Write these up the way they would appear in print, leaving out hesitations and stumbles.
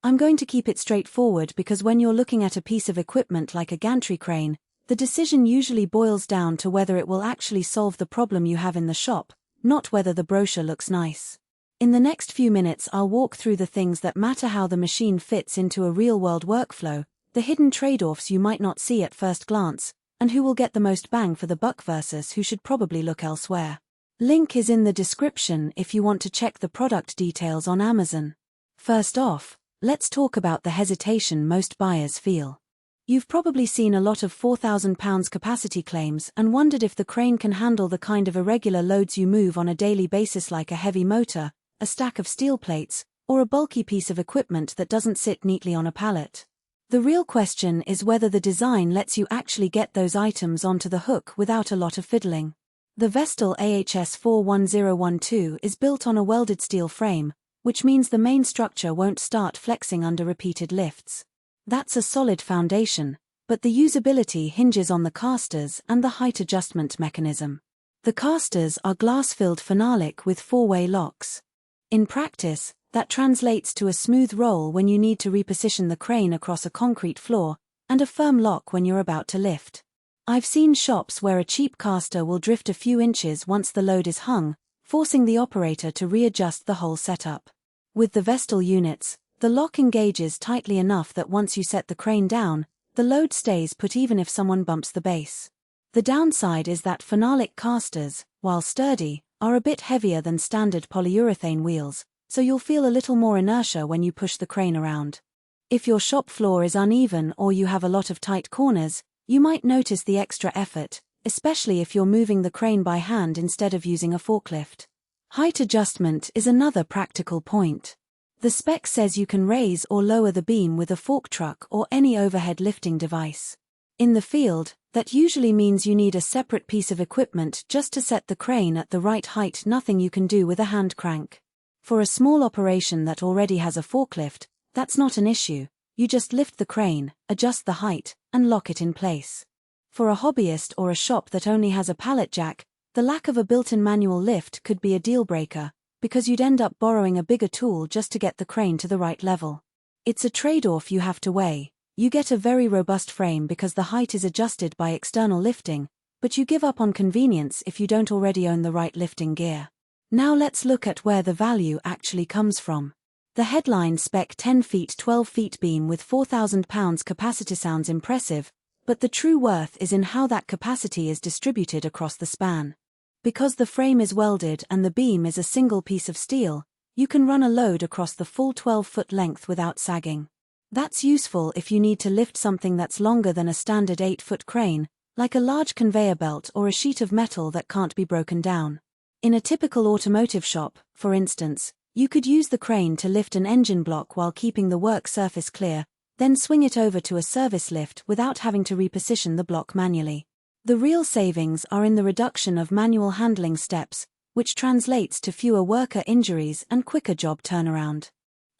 I'm going to keep it straightforward because when you're looking at a piece of equipment like a gantry crane, the decision usually boils down to whether it will actually solve the problem you have in the shop, not whether the brochure looks nice. In the next few minutes I'll walk through the things that matter: how the machine fits into a real-world workflow, the hidden trade-offs you might not see at first glance, and who will get the most bang for the buck versus who should probably look elsewhere. Link is in the description if you want to check the product details on Amazon. First off, let's talk about the hesitation most buyers feel. You've probably seen a lot of £4,000 capacity claims and wondered if the crane can handle the kind of irregular loads you move on a daily basis, like a heavy motor, a stack of steel plates, or a bulky piece of equipment that doesn't sit neatly on a pallet. The real question is whether the design lets you actually get those items onto the hook without a lot of fiddling. The Vestil AHS 41012 is built on a welded steel frame, which means the main structure won't start flexing under repeated lifts. That's a solid foundation, but the usability hinges on the casters and the height adjustment mechanism. The casters are glass-filled Phenolic with 4-way locks. In practice, that translates to a smooth roll when you need to reposition the crane across a concrete floor, and a firm lock when you're about to lift. I've seen shops where a cheap caster will drift a few inches once the load is hung, forcing the operator to readjust the whole setup. With the Vestil units, the lock engages tightly enough that once you set the crane down, the load stays put even if someone bumps the base. The downside is that Phenolic casters, while sturdy, are a bit heavier than standard polyurethane wheels, so you'll feel a little more inertia when you push the crane around. If your shop floor is uneven or you have a lot of tight corners, you might notice the extra effort, especially if you're moving the crane by hand instead of using a forklift. Height adjustment is another practical point. The spec says you can raise or lower the beam with a fork truck or any overhead lifting device. In the field, that usually means you need a separate piece of equipment just to set the crane at the right height, nothing you can do with a hand crank. For a small operation that already has a forklift, that's not an issue. You just lift the crane, adjust the height, and lock it in place. For a hobbyist or a shop that only has a pallet jack, the lack of a built-in manual lift could be a deal-breaker, because you'd end up borrowing a bigger tool just to get the crane to the right level. It's a trade-off you have to weigh. You get a very robust frame because the height is adjusted by external lifting, but you give up on convenience if you don't already own the right lifting gear. Now let's look at where the value actually comes from. The headline spec 10 feet 12 feet beam with £4,000 capacity sounds impressive, but the true worth is in how that capacity is distributed across the span. Because the frame is welded and the beam is a single piece of steel, you can run a load across the full 12-foot length without sagging. That's useful if you need to lift something that's longer than a standard 8-foot crane, like a large conveyor belt or a sheet of metal that can't be broken down. In a typical automotive shop, for instance, you could use the crane to lift an engine block while keeping the work surface clear, then swing it over to a service lift without having to reposition the block manually. The real savings are in the reduction of manual handling steps, which translates to fewer worker injuries and quicker job turnaround.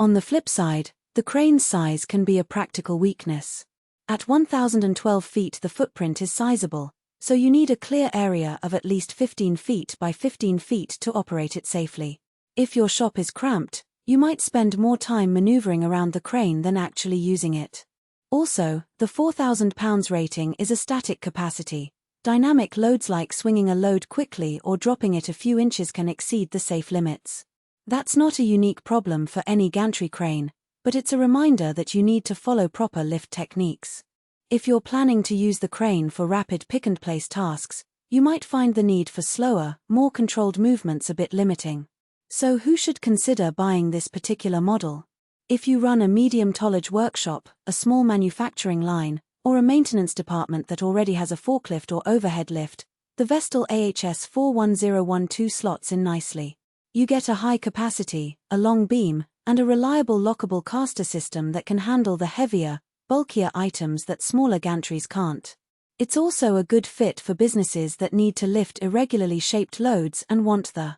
On the flip side, the crane's size can be a practical weakness. At 1,012 feet the footprint is sizable, so you need a clear area of at least 15 feet by 15 feet to operate it safely. If your shop is cramped, you might spend more time maneuvering around the crane than actually using it. Also, the £4,000 rating is a static capacity. Dynamic loads like swinging a load quickly or dropping it a few inches can exceed the safe limits. That's not a unique problem for any gantry crane, but it's a reminder that you need to follow proper lift techniques. If you're planning to use the crane for rapid pick-and-place tasks, you might find the need for slower, more controlled movements a bit limiting. So who should consider buying this particular model? If you run a medium-tonnage workshop, a small manufacturing line, or a maintenance department that already has a forklift or overhead lift, the Vestil AHS 41012 slots in nicely. You get a high capacity, a long beam, and a reliable lockable caster system that can handle the heavier, bulkier items that smaller gantries can't. It's also a good fit for businesses that need to lift irregularly shaped loads and want the